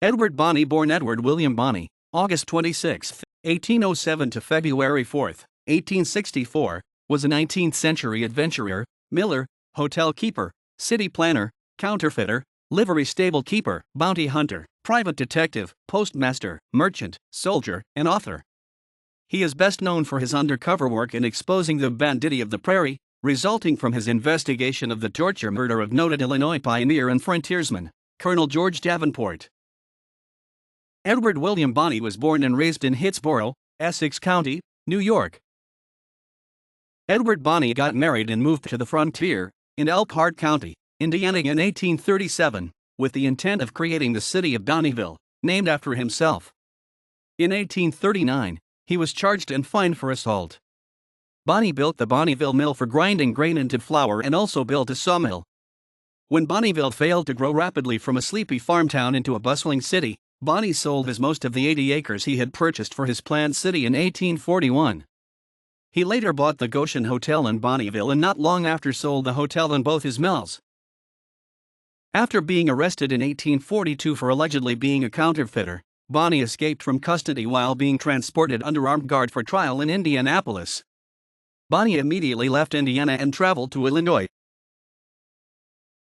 Edward Bonney, born Edward William Bonney, August 26, 1807 to February 4, 1864, was a 19th-century adventurer, miller, hotel keeper, city planner, counterfeiter, livery stable keeper, bounty hunter, private detective, postmaster, merchant, soldier, and author. He is best known for his undercover work in exposing the Banditti of the Prairie, resulting from his investigation of the torture murder of noted Illinois pioneer and frontiersman, Colonel George Davenport. Edward William Bonney was born and raised in Hillsborough, Essex County, New York. Edward Bonney got married and moved to the frontier, in Elkhart County, Indiana in 1837, with the intent of creating the city of Bonneyville, named after himself. In 1839, he was charged and fined for assault. Bonney built the Bonneyville mill for grinding grain into flour and also built a sawmill. When Bonneyville failed to grow rapidly from a sleepy farm town into a bustling city, Bonney sold most of the 80 acres he had purchased for his planned city in 1841. He later bought the Goshen Hotel in Bonneyville and not long after sold the hotel and both his mills. After being arrested in 1842 for allegedly being a counterfeiter, Bonney escaped from custody while being transported under armed guard for trial in Indianapolis. Bonney immediately left Indiana and traveled to Illinois.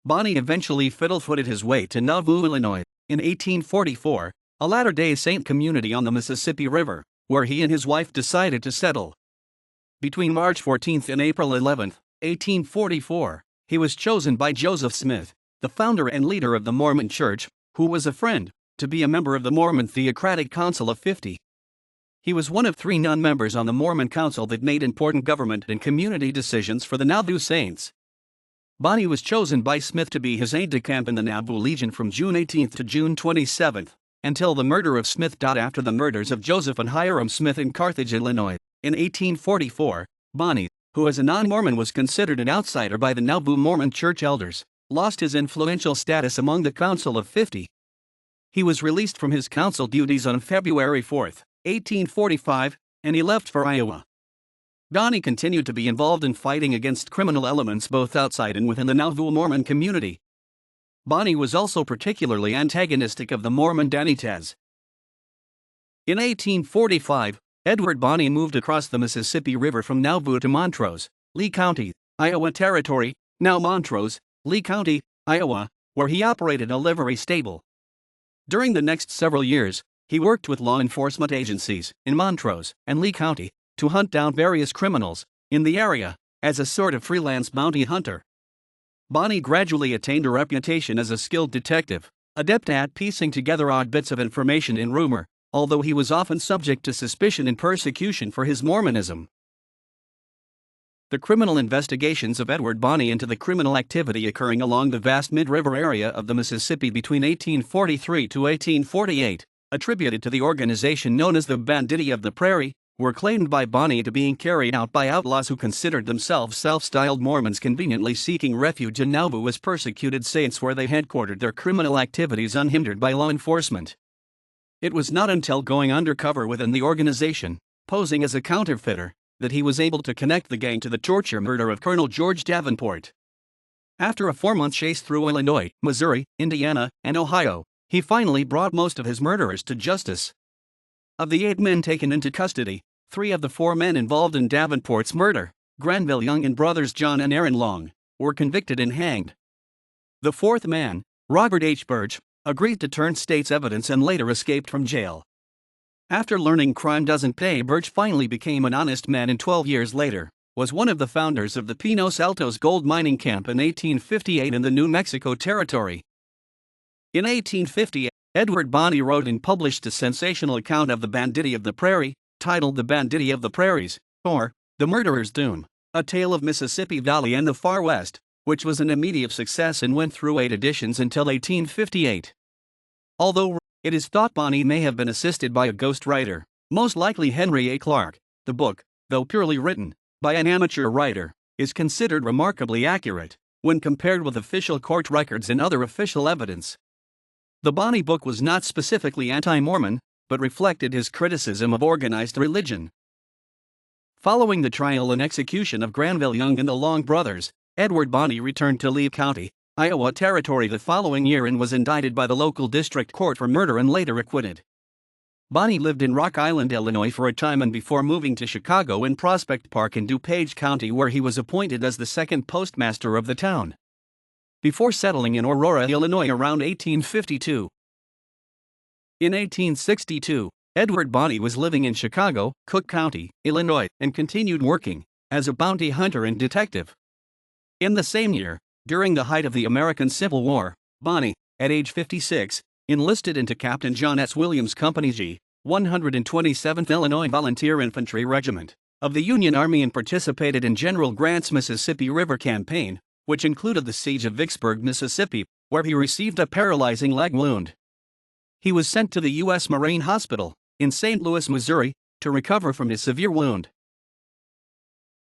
Bonney eventually fiddle-footed his way to Nauvoo, Illinois, in 1844, a Latter-day Saint community on the Mississippi River, where he and his wife decided to settle. Between March 14 and April 11, 1844, he was chosen by Joseph Smith, the founder and leader of the Mormon Church, who was a friend, to be a member of the Mormon Theocratic Council of 50. He was one of 3 non-members on the Mormon Council that made important government and community decisions for the Nauvoo Saints. Bonney was chosen by Smith to be his aide-de-camp in the Nauvoo Legion from June 18 to June 27, until the murder of Smith. After the murders of Joseph and Hiram Smith in Carthage, Illinois, in 1844, Bonney, who as a non-Mormon was considered an outsider by the Nauvoo Mormon Church elders, lost his influential status among the Council of 50. He was released from his council duties on February 4, 1845, and he left for Iowa. Bonney continued to be involved in fighting against criminal elements both outside and within the Nauvoo Mormon community. Bonney was also particularly antagonistic of the Mormon Banditti. In 1845, Edward Bonney moved across the Mississippi River from Nauvoo to Montrose, Lee County, Iowa Territory, now Montrose, Lee County, Iowa, where he operated a livery stable. During the next several years, he worked with law enforcement agencies in Montrose and Lee County to hunt down various criminals in the area as a sort of freelance bounty hunter. Bonney gradually attained a reputation as a skilled detective, adept at piecing together odd bits of information in rumor, although he was often subject to suspicion and persecution for his Mormonism. The criminal investigations of Edward Bonney into the criminal activity occurring along the vast mid-river area of the Mississippi between 1843 to 1848, attributed to the organization known as the Banditti of the Prairie, were claimed by Bonney to being carried out by outlaws who considered themselves self-styled Mormons conveniently seeking refuge in Nauvoo as persecuted saints where they headquartered their criminal activities unhindered by law enforcement. It was not until going undercover within the organization, posing as a counterfeiter, that he was able to connect the gang to the torture murder of Colonel George Davenport. After a 4-month chase through Illinois, Missouri, Indiana, and Ohio, he finally brought most of his murderers to justice. Of the 8 men taken into custody, 3 of the 4 men involved in Davenport's murder, Granville Young and brothers John and Aaron Long, were convicted and hanged. The 4th man, Robert H. Birch, agreed to turn state's evidence and later escaped from jail. After learning crime doesn't pay, Birch finally became an honest man and 12 years later was one of the founders of the Pinos Altos gold mining camp in 1858 in the New Mexico Territory. In 1850, Edward Bonney wrote and published a sensational account of the Banditti of the Prairie, titled The Banditti of the Prairies, or The Murderer's Doom, A Tale of Mississippi Valley and the Far West, which was an immediate success and went through 8 editions until 1858. Although it is thought Bonney may have been assisted by a ghostwriter, most likely Henry A. Clark, the book, though purely written by an amateur writer, is considered remarkably accurate when compared with official court records and other official evidence. The Bonney book was not specifically anti-Mormon, but reflected his criticism of organized religion. Following the trial and execution of Granville Young and the Long brothers, Edward Bonney returned to Lee County, Iowa Territory the following year and was indicted by the local district court for murder and later acquitted. Bonney lived in Rock Island, Illinois for a time and before moving to Chicago in Prospect Park in DuPage County, where he was appointed as the second postmaster of the town, before settling in Aurora, Illinois around 1852. In 1862, Edward Bonney was living in Chicago, Cook County, Illinois, and continued working as a bounty hunter and detective. In the same year, during the height of the American Civil War, Bonney, at age 56, enlisted into Captain John S. Williams' Company G, 127th Illinois Volunteer Infantry Regiment of the Union Army and participated in General Grant's Mississippi River Campaign, which included the siege of Vicksburg, Mississippi, where he received a paralyzing leg wound. He was sent to the U.S. Marine Hospital in St. Louis, Missouri, to recover from his severe wound.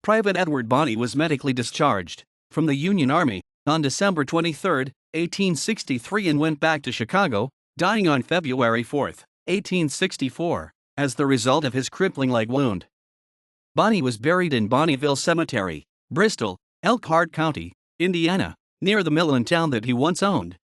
Private Edward Bonney was medically discharged from the Union Army on December 23, 1863 and went back to Chicago, dying on February 4, 1864, as the result of his crippling leg wound. Bonney was buried in Bonneyville Cemetery, Bristol, Elkhart County, Indiana, near the mill and town that he once owned.